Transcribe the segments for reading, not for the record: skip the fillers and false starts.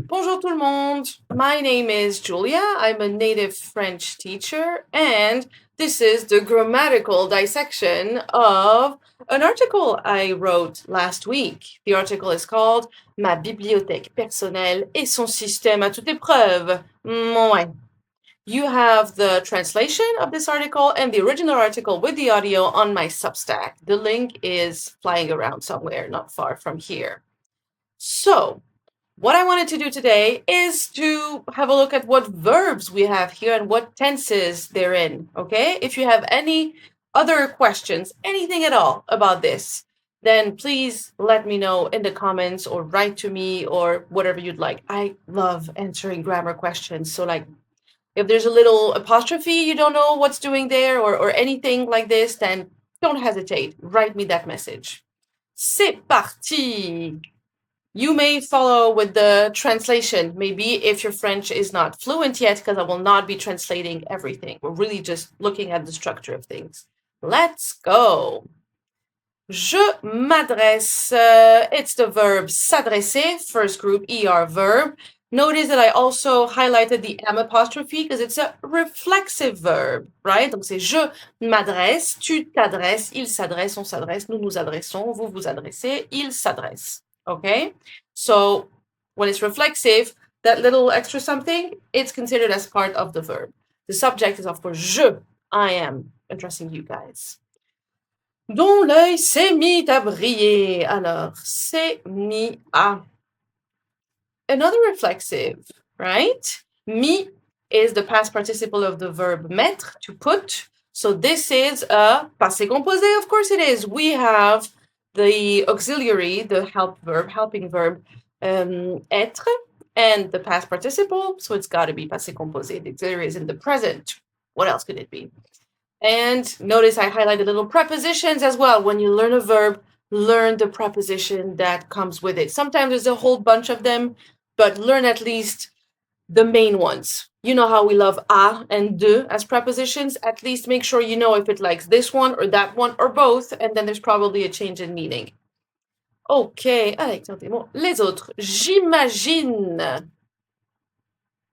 Bonjour tout le monde. My name is Julia. I'm a native French teacher, and this is the grammatical dissection of an article I wrote last week. The article is called Ma bibliothèque personnelle et son système à toute épreuve. Ouais. You have the translation of this article and the original article with the audio on my Substack. The link is flying around somewhere not far from here. So, what I wanted to do today is to have a look at what verbs we have here and what tenses they're in, okay? If you have any other questions, anything at all about this, then please let me know in the comments or write to me or whatever you'd like. I love answering grammar questions. So like if there's a little apostrophe you don't know what's doing there or anything like this, then don't hesitate. Write me that message. C'est parti! You may follow with the translation, maybe if your French is not fluent yet, because I will not be translating everything. We're really just looking at the structure of things. Let's go. Je m'adresse. It's the verb s'adresser, first group ER verb. Notice that I also highlighted the M apostrophe because it's a reflexive verb, right? Donc c'est je m'adresse, tu t'adresses, il s'adresse, on s'adresse, nous nous adressons, vous vous adressez, il s'adresse. Okay? So when it's reflexive, that little extra something, it's considered as part of the verb. The subject is, of course, je, I am, addressing you guys. Dont l'œil s'est mis à briller. Alors, s'est mis à. Another reflexive, right? Mis is the past participle of the verb mettre, to put. So this is a passé composé, of course it is. We have the auxiliary, the helping verb, être, and the past participle, so it's got to be passé composé. The auxiliary is in the present. What else could it be? And notice I highlighted little prepositions as well. When you learn a verb, learn the preposition that comes with it. Sometimes there's a whole bunch of them, but learn at least the main ones. You know how we love a and de as prepositions. At least make sure you know if it likes this one or that one or both, and then there's probably a change in meaning. Ok, les autres. J'imagine.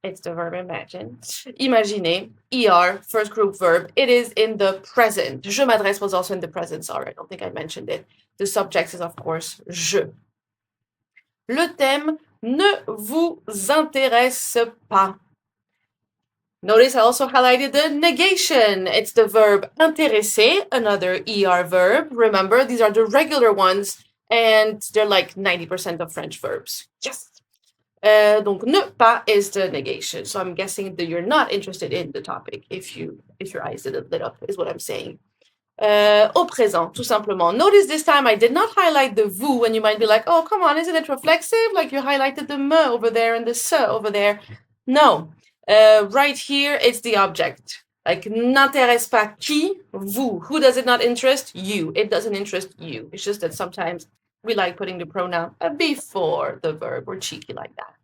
It's the verb imagine. Imaginer, ER, first group verb. It is in the present. Je m'adresse was also in the present. Sorry, I don't think I mentioned it. The subject is, of course, je. Le thème ne vous intéresse pas. Notice I also highlighted the negation. It's the verb intéresser, another ER verb. Remember, these are the regular ones, and they're like 90% of French verbs. Yes! Donc ne pas is the negation. So I'm guessing that you're not interested in the topic if your eyes didn't lit up, is what I'm saying. Au présent, tout simplement. Notice this time I did not highlight the vous, and you might be like, oh, come on, isn't it reflexive? Like you highlighted the me over there and the se over there. No. Right here, it's the object. Like, n'intéresse pas qui? Vous. Who does it not interest? You. It doesn't interest you. It's just that sometimes we like putting the pronoun before the verb. We're cheeky like that.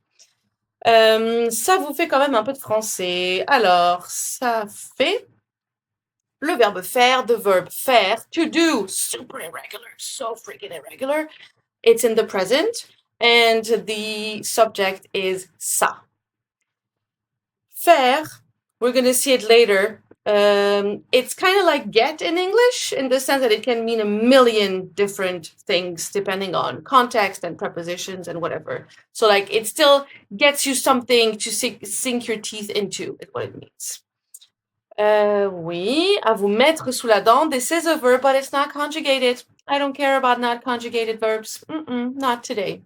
Ça vous fait quand même un peu de français. Alors, ça fait le verbe faire, the verb faire, to do, super irregular, so freaking irregular. It's in the present, and the subject is ça. Faire, we're going to see it later. It's kind of like get in English in the sense that it can mean a million different things depending on context and prepositions and whatever. So like it still gets you something to sink your teeth into, is what it means. Oui, à vous mettre sous la dent. This is a verb, but it's not conjugated. I don't care about not conjugated verbs. Not today.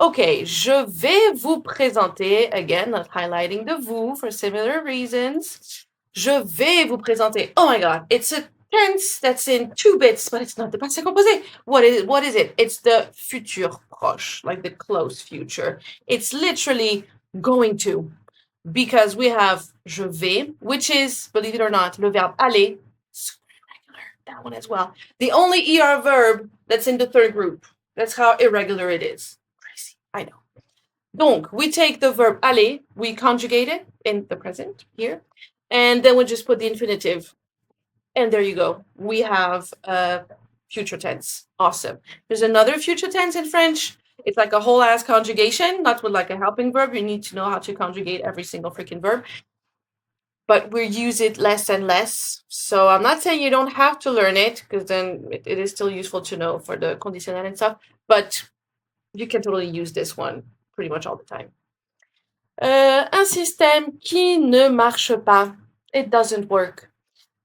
Okay, je vais vous présenter, again, not highlighting the vous for similar reasons. Je vais vous présenter. Oh my God, it's a tense that's in 2 bits, but it's not the passé composé. What is it? It's the futur proche, like the close future. It's literally going to, because we have je vais, which is, believe it or not, le verbe aller, super irregular, that one as well. The only ER verb that's in the third group. That's how irregular it is. I know. Donc, we take the verb aller, we conjugate it in the present here, and then we just put the infinitive. And there you go. We have future tense. Awesome. There's another future tense in French. It's like a whole ass conjugation, not with like a helping verb. You need to know how to conjugate every single freaking verb. But we use it less and less. So I'm not saying you don't have to learn it, because then it is still useful to know for the conditionnel and stuff. But you can totally use this one pretty much all the time. Un système qui ne marche pas. It doesn't work.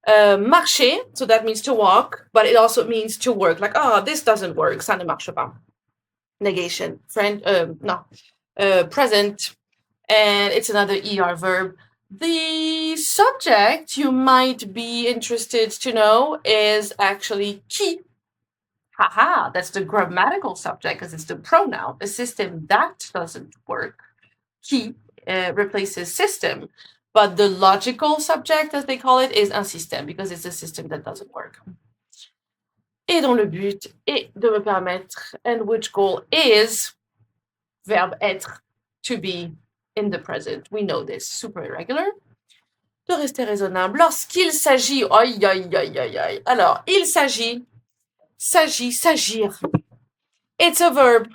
Marcher, so that means to walk, but it also means to work. Like, oh, this doesn't work, ça ne marche pas. Negation, present, and it's another ER verb. The subject you might be interested to know is actually qui. Haha, that's the grammatical subject because it's the pronoun. A system that doesn't work, qui, replaces system. But the logical subject, as they call it, is un système because it's a system that doesn't work. Et dont le but est de me permettre, and which goal is verbe être, to be in the present. We know this, super irregular. De rester raisonnable lorsqu'il s'agit, alors, il s'agit, s'agir. It's a verb.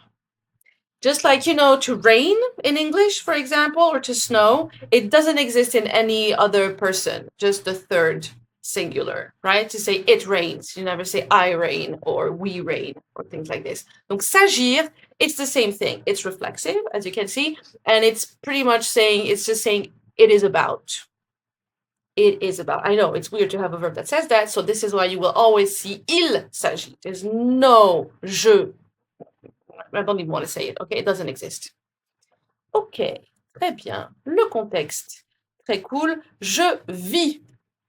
Just like, to rain in English, for example, or to snow, it doesn't exist in any other person, just the third singular, right? To say it rains, you never say I rain or we rain or things like this. Donc, s'agir, it's the same thing. It's reflexive, as you can see, and it's pretty much saying, it's just saying it is about. It is about. I know, it's weird to have a verb that says that, so this is why you will always see il s'agit. There's no je. I don't even want to say it, okay? It doesn't exist. Ok, très bien. Le contexte, très cool. Je vis.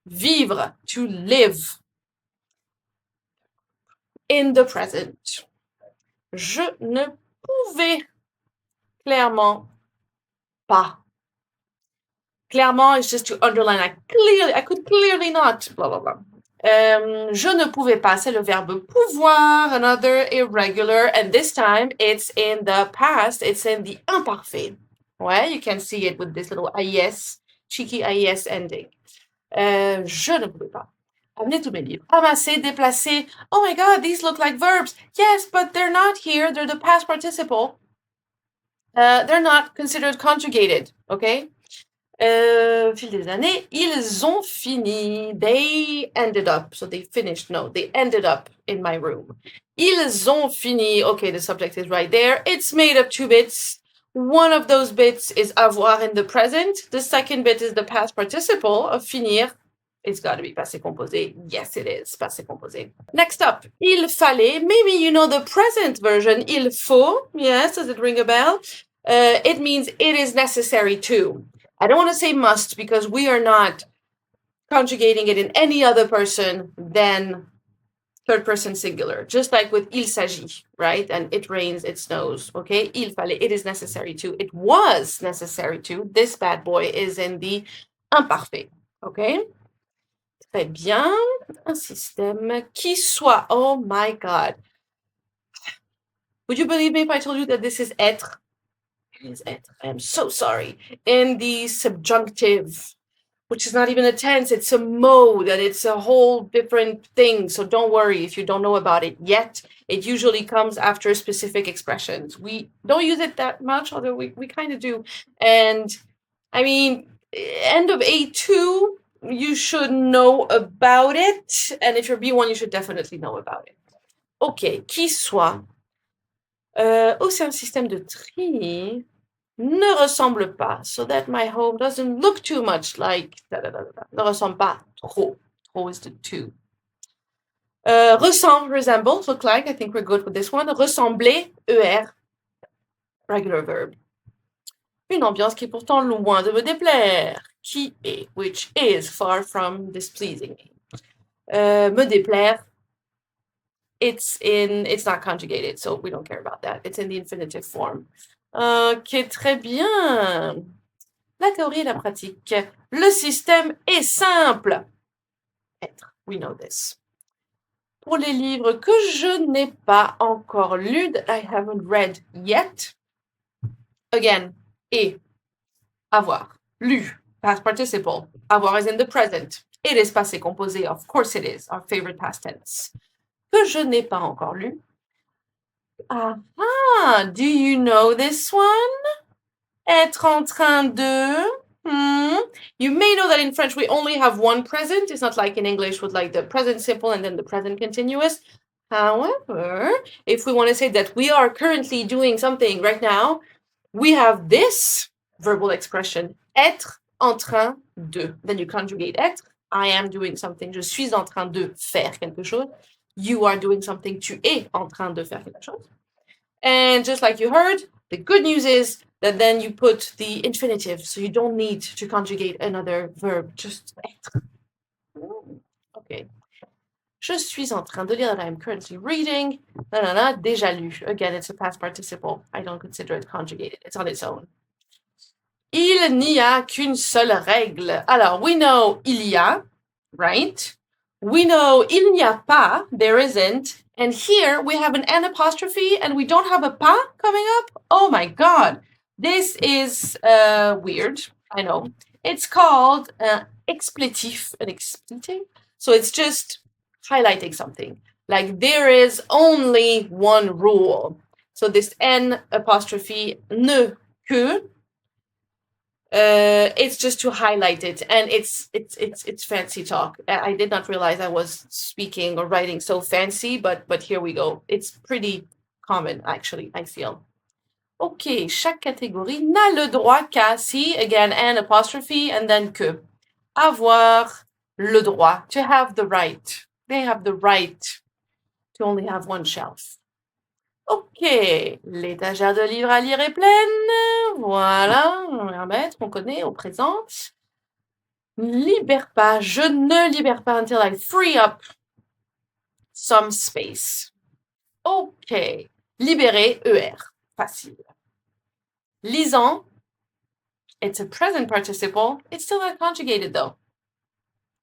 Vivre, to live. In the present. Je ne pouvais clairement pas. Clairement is just to underline. I could clearly not, blah, blah, blah. Je ne pouvais pas, c'est le verbe pouvoir, another irregular, and this time it's in the past, it's in the imparfait. Ouais, you can see it with this little AIS, cheeky AIS ending. Je ne pouvais pas. Amener tous mes livres. Ramasser, déplacer. Oh my God, these look like verbs. Yes, but they're not here. They're the past participle. They're not considered conjugated, okay? Fil des années, ils ont fini. They ended up. So they finished. No, they ended up in my room. Ils ont fini. Okay, the subject is right there. It's made of 2 bits. One of those bits is avoir in the present. The second bit is the past participle of finir. It's got to be passé composé. Yes, it is passé composé. Next up, il fallait. Maybe you know the present version. Il faut. Yes, does it ring a bell? It means it is necessary to. I don't want to say must because we are not conjugating it in any other person than third person singular, just like with il s'agit, right? And it rains, it snows, okay? Il fallait, it is necessary to. It was necessary to. This bad boy is in the imparfait, okay? Très bien. Un système qui soit, oh my God. Would you believe me if I told you that this is être? It is être. I am so sorry. In the subjunctive, which is not even a tense, it's a mode, and it's a whole different thing. So don't worry if you don't know about it yet. It usually comes after specific expressions. We don't use it that much, although we kind of do. And I mean, end of A2, you should know about it. And if you're B1, you should definitely know about it. Ok, qui soit. Oh, c'est un système de tri. Ne ressemble pas, so that my home doesn't look too much like ne ressemble pas trop. Trop is the 2. Ressemble, resemble, look like. I think we're good with this one. Ressembler, ER, regular verb. Une ambiance qui est pourtant loin de me déplaire, qui est, which is far from displeasing me. Me déplaire, it's not conjugated, so we don't care about that. It's in the infinitive form. Ok, très bien. La théorie et la pratique. Le système est simple. Être, we know this. Pour les livres que je n'ai pas encore lus, that I haven't read yet. Again, et, avoir, lu, past participle. Avoir is in the present. It is passé composé, of course it is, our favorite past tense. Que je n'ai pas encore lu. Aha! Do you know this one? Être en train de. You may know that in French we only have one present. It's not like in English with like the present simple and then the present continuous. However, if we want to say that we are currently doing something right now, we have this verbal expression, être en train de. Then you conjugate être. I am doing something. Je suis en train de faire quelque chose. You are doing something. Tu es en train de faire quelque chose. And just like you heard, the good news is that then you put the infinitive, so you don't need to conjugate another verb, just être. Okay. Je suis en train de lire that I'm currently reading. Déjà lu. Again, it's a past participle. I don't consider it conjugated. It's on its own. Il n'y a qu'une seule règle. Alors, we know il y a, right? We know il n'y a pas, there isn't. And here we have an N apostrophe and we don't have a pas coming up. Oh my God. This is weird. I know. It's called expletif, an expletive. So it's just highlighting something. Like there is only one rule. So this N apostrophe, ne, que, it's just to highlight it, and it's fancy talk. I did not realize I was speaking or writing so fancy, but here we go. It's pretty common, actually, I feel. Okay, chaque catégorie n'a le droit qu'à, see, again, an apostrophe, and then que. Avoir le droit, to have the right. They have the right to only have one shelf. Ok, l'étagère de livres à lire est pleine. Voilà, on va mettre, on connaît au présent. Libère pas, je ne libère pas until I free up some space. Ok, libérer, ER, facile. Lisant, it's a present participle. It's still not conjugated though.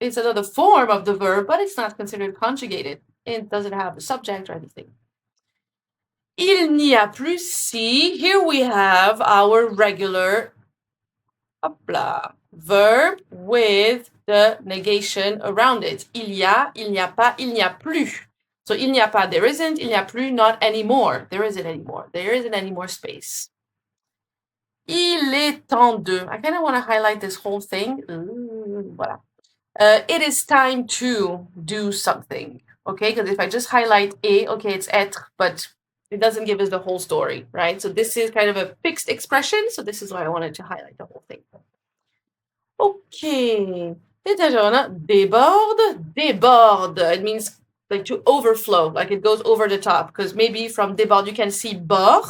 It's another form of the verb, but it's not considered conjugated. It doesn't have a subject or anything. Il n'y a plus, see, here we have our regular verb with the negation around it. Il y a, il n'y a pas, il n'y a plus. So il n'y a pas, there isn't, il n'y a plus, not anymore. There isn't anymore. There isn't any more space. Il est temps de. I kind of want to highlight this whole thing. Voilà. It is time to do something. Okay, because if I just highlight a, okay, it's être, but it doesn't give us the whole story, right? So this is kind of a fixed expression. So this is why I wanted to highlight the whole thing. Okay. Déborde, déborde. It means like to overflow, like it goes over the top. Because maybe from déborde you can see bord,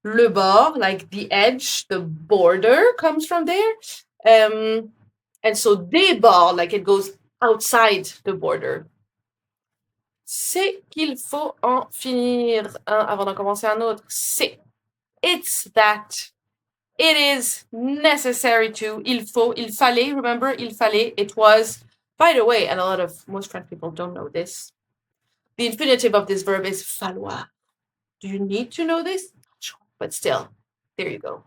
le bord, like the edge, the border comes from there. And so déborde, like it goes outside the border. C'est qu'il faut en finir un avant d'en commencer un autre. C'est. It's that. It is necessary to. Il faut. Il fallait. Remember, il fallait. It was. By the way, and most French people don't know this. The infinitive of this verb is falloir. Do you need to know this? But still, there you go.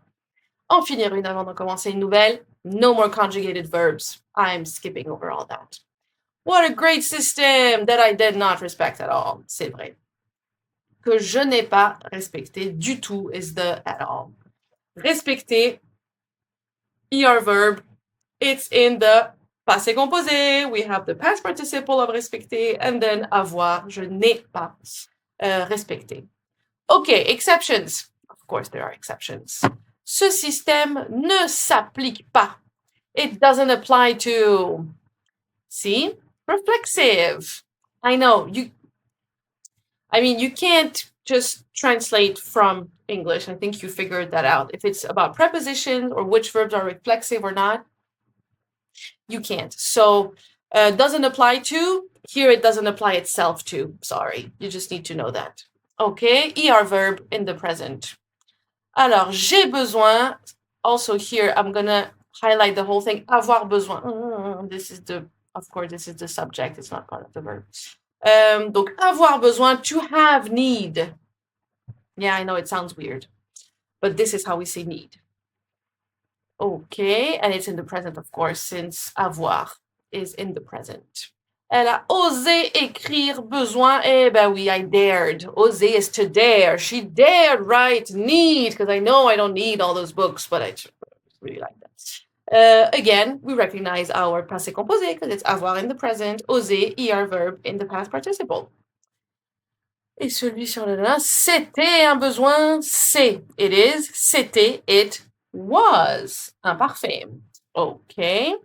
En finir une avant d'en commencer une nouvelle. No more conjugated verbs. I'm skipping over all that. What a great system that I did not respect at all. C'est vrai. Que je n'ai pas respecté du tout is the at all. Respecter, ER verb, it's in the passé composé. We have the past participle of respecter and then avoir, je n'ai pas respecté. Okay, exceptions. Of course, there are exceptions. Ce système ne s'applique pas. It doesn't apply to. See? Reflexive. I know. You can't just translate from English. I think you figured that out. If it's about prepositions or which verbs are reflexive or not, you can't. So, doesn't apply to. Here it doesn't apply itself to. Sorry. You just need to know that. Okay, ER verb in the present. Alors, j'ai besoin. Also here, I'm going to highlight the whole thing. Avoir besoin. This is the subject. It's not part of the verb. Donc, avoir besoin, to have need. Yeah, I know it sounds weird, but this is how we say need. Okay, and it's in the present, of course, since avoir is in the present. Elle a osé écrire besoin. Eh ben oui, I dared. Oser is to dare. She dared write need, because I know I don't need all those books, but I really like that. Again, we recognize our passé composé because it's avoir in the present, oser, er verb in the past participle. Et celui sur le là, c'était un besoin, c'est, it is, c'était, it was, imparfait. OK.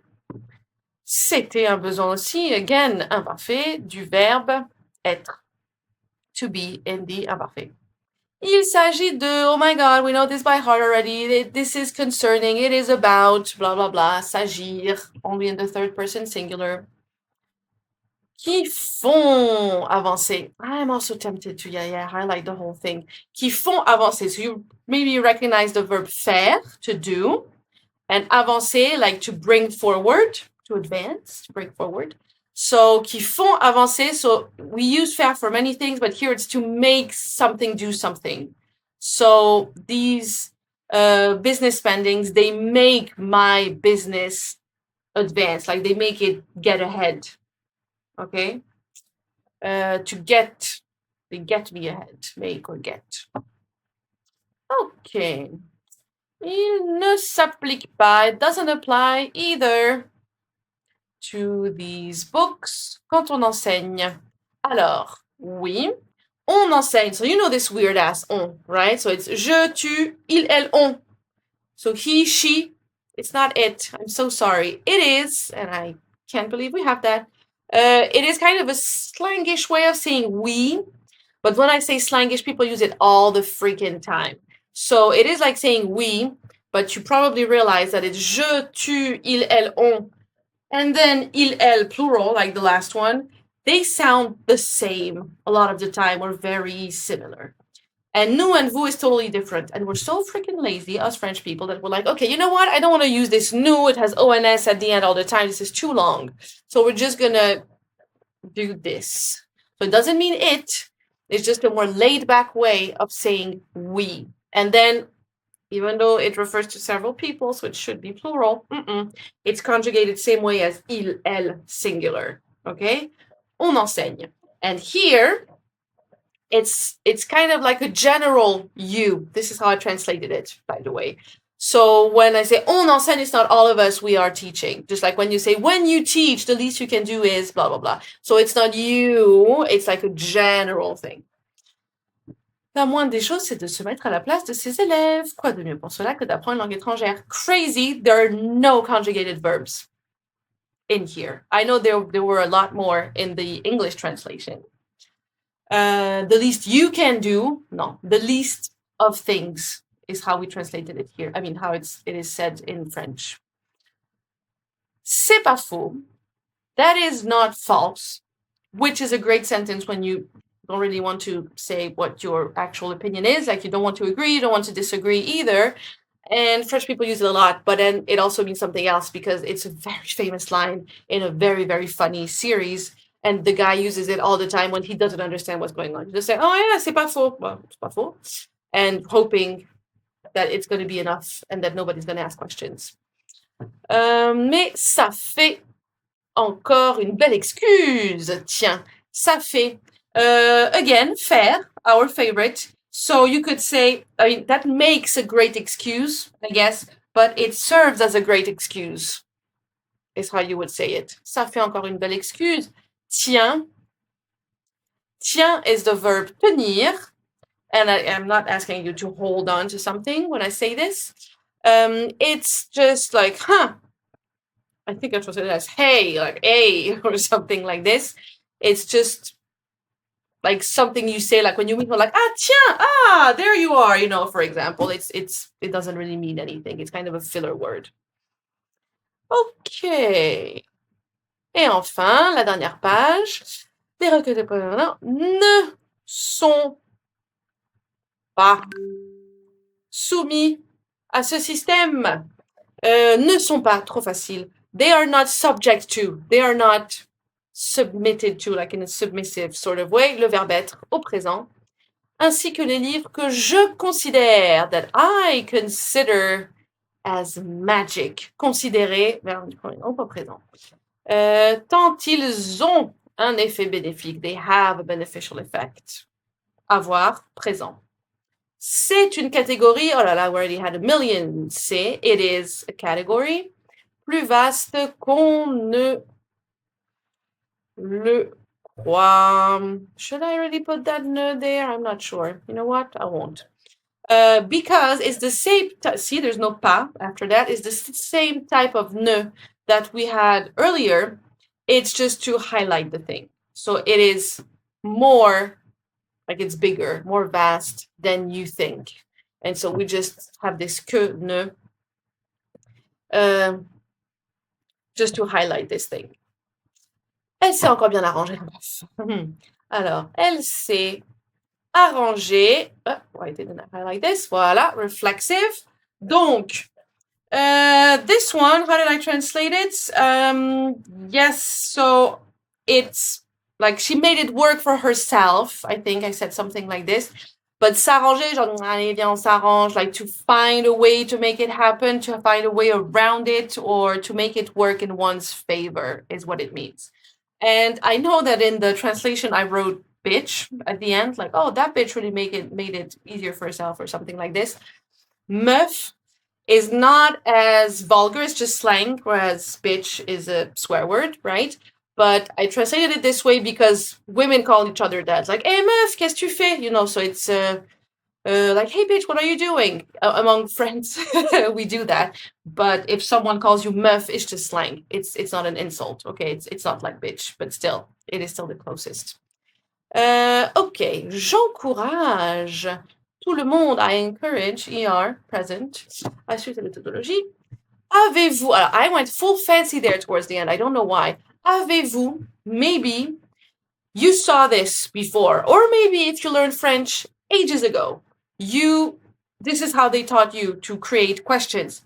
C'était un besoin aussi, again, imparfait, du verbe être, to be in the imparfait. Il s'agit de, oh my god, we know this by heart already, this is concerning, it is about, blah blah blah, s'agir, only in the third person singular, qui font avancer. I'm also tempted to highlight the whole thing. Qui font avancer. So maybe you recognize the verb faire, to do, and avancer, like to bring forward, to advance, to bring forward. So, qui font avancer, so we use faire for many things, but here it's to make something do something. So these business spendings, they make my business advance, like they make it get ahead. Okay? To get, they get me ahead, make or get. Okay. Il ne s'applique pas, it doesn't apply either to these books quand on enseigne. Alors, oui, on enseigne. So you know this weird ass on, right? So it's je, tu, il, elle, on. So he, she, it's not it. I'm so sorry. It is, and I can't believe we have that. It is kind of a slangish way of saying we, but when I say slangish, people use it all the freaking time. So it is like saying we, but you probably realize that it's je, tu, il, elle, on, and then il, elle, plural, like the last one. They sound the same a lot of the time, or very similar. And nous and vous is totally different. And we're so freaking lazy, us French people, that we're like, okay, you know what? I don't want to use this nous. It has ONS at the end all the time. This is too long. So we're just going to do this. So it doesn't mean it. It's just a more laid back way of saying we. And then, even though it refers to several people, so it should be plural, it's conjugated same way as il, elle, singular. Okay? On enseigne. And here, it's kind of like a general you. This is how I translated it, by the way. So when I say on enseigne, it's not all of us, we are teaching. Just like when you say, when you teach, the least you can do is blah, blah, blah. So it's not you, it's like a general thing. La moindre des choses, c'est de se mettre à la place de ses élèves. Quoi de mieux pour cela que d'apprendre une langue étrangère? Crazy, there are no conjugated verbs in here. I know there were a lot more in the English translation. The least you can do, no, the least of things is how we translated it here. I mean, how it is said in French. C'est pas faux. That is not false, which is a great sentence when you don't really want to say what your actual opinion is. Like you don't want to agree, you don't want to disagree either. And French people use it a lot, but then it also means something else because it's a very famous line in a very, very funny series. And the guy uses it all the time when he doesn't understand what's going on. You just say, oh yeah, c'est pas faux. Well, c'est pas faux. And hoping that it's going to be enough and that nobody's going to ask questions. Mais ça fait encore une belle excuse. Tiens, ça fait. Again, faire, our favorite. So you could say, I mean, that makes a great excuse, I guess, but it serves as a great excuse, is how you would say it. Ça fait encore une belle excuse. Tiens. Tiens is the verb tenir. And I'm not asking you to hold on to something when I say this. It's just like, huh. I think I translated it as hey, like hey, or something like this. It's just like something you say, like when you meet people, like tiens, there you are, you know, for example. It doesn't really mean anything. It's kind of a filler word. Okay. Et enfin, la dernière page. Les recueils de pronoms ne sont pas soumis à ce système. Ne sont pas, trop facile. They are not subject to. They are not submitted to, like in a submissive sort of way. Le verbe être au présent. Ainsi que les livres que je considère, that I consider as magic. Considéré, verbe au présent. Tant ils ont un effet bénéfique. They have a beneficial effect. Avoir, présent. C'est une catégorie. Oh là là, we already had a million. C'est, it is a category. Plus vaste qu'on ne le croit. Should I really put that ne there? I'm not sure. You know what? I won't. Because it's the same, see, there's no pas after that. It's the same type of ne that we had earlier. It's just to highlight the thing. So it is more, like it's bigger, more vast than you think. And so we just have this que, ne, just to highlight this thing. Elle s'est encore bien arrangée. Alors, elle s'est arrangée. Why didn't I highlight this? Voilà, reflexive. Donc, this one, how did I translate it? Yes, so it's like she made it work for herself. I think I said something like this. But s'arranger, genre, allez, viens, on s'arrange, like to find a way to make it happen, to find a way around it, or to make it work in one's favor is what it means. And I know that in the translation I wrote bitch at the end, like, oh, that bitch really made it easier for herself or something like this. Meuf is not as vulgar, it's just slang, whereas bitch is a swear word, right? But I translated it this way because women call each other that. Like, hey meuf, qu'est-ce que tu fais? You know, so it's like, hey bitch, what are you doing? Among friends, we do that. But if someone calls you meuf, it's just slang. It's not an insult, okay? It's not like bitch, but still, it is still the closest. Okay, j'encourage tout le monde, I encourage, ER, present, à suite à la tautologie. Avez-vous, I went full fancy there towards the end, I don't know why. Avez-vous, maybe you saw this before, or maybe if you learned French ages ago, this is how they taught you to create questions.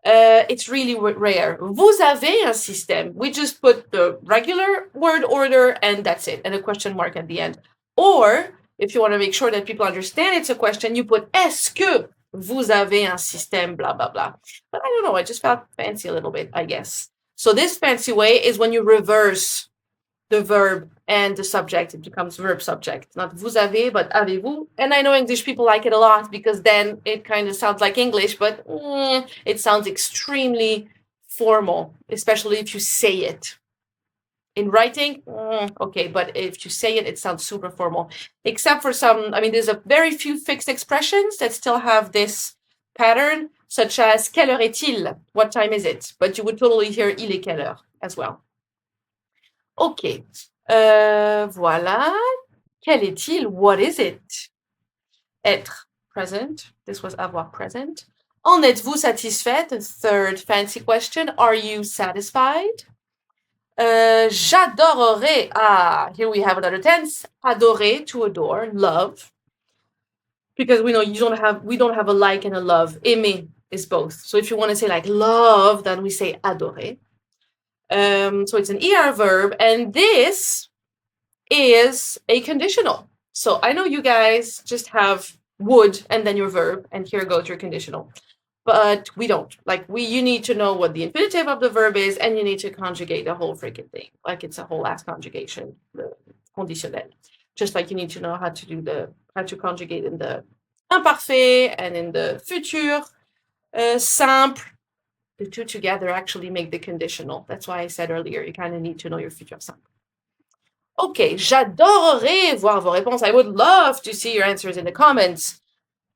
It's really rare. Vous avez un système. We just put the regular word order and that's it, and a question mark at the end. Or, if you want to make sure that people understand it's a question, you put est-ce que vous avez un système, blah, blah, blah. But I don't know, I just felt fancy a little bit, I guess. So this fancy way is when you reverse the verb and the subject. It becomes verb subject. Not vous avez, but avez-vous. And I know English people like it a lot because then it kind of sounds like English, but it sounds extremely formal, especially if you say it. In writing, okay, but if you say it, it sounds super formal. Except for some, I mean, there's a very few fixed expressions that still have this pattern, such as quelle heure est-il? What time is it? But you would totally hear il est quelle heure as well. Ok, voilà. Quel est-il? What is it? Être, present. This was avoir, present. En êtes-vous satisfaite? Third fancy question. Are you satisfied? J'adorerais. Ah, here we have another tense. Adorer, to adore, love. Because we know we don't have a like and a love. Aimer is both. So if you want to say like love, then we say adorer. So it's an ER verb, and this is a conditional. So I know you guys just have would and then your verb, and here goes your conditional. But we don't. Like you need to know what the infinitive of the verb is, and you need to conjugate the whole freaking thing. Like it's a whole ass conjugation, the conditionnel. Just like you need to know how to conjugate in the imparfait and in the futur, simple. The two together actually make the conditional. That's why I said earlier, you kind of need to know your future simple. Okay, j'adorerais voir vos réponses. I would love to see your answers in the comments.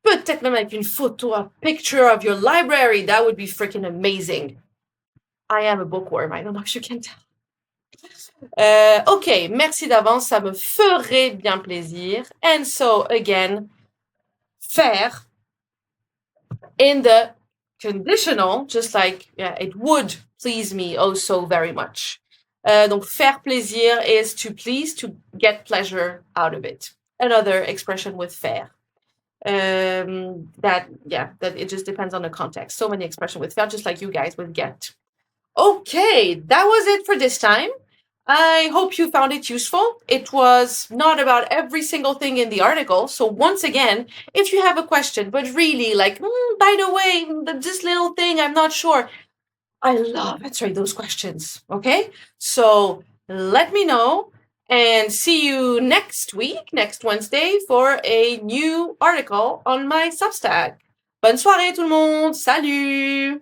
Peut-être même avec une photo, a picture of your library. That would be freaking amazing. I am a bookworm. I don't know if you can tell. Okay, merci d'avance. Ça me ferait bien plaisir. And so, again, faire in the conditional, just like it would please me oh so very much. Donc faire plaisir is to please, to get pleasure out of it. Another expression with faire. That it just depends on the context. So many expressions with faire, just like you guys with get. Okay, that was it for this time. I hope you found it useful. It was not about every single thing in the article. So once again, if you have a question, but really like, by the way, this little thing, I'm not sure. I love answering those questions. Okay, so let me know. And see you next week, next Wednesday, for a new article on my Substack. Bonne soirée tout le monde! Salut!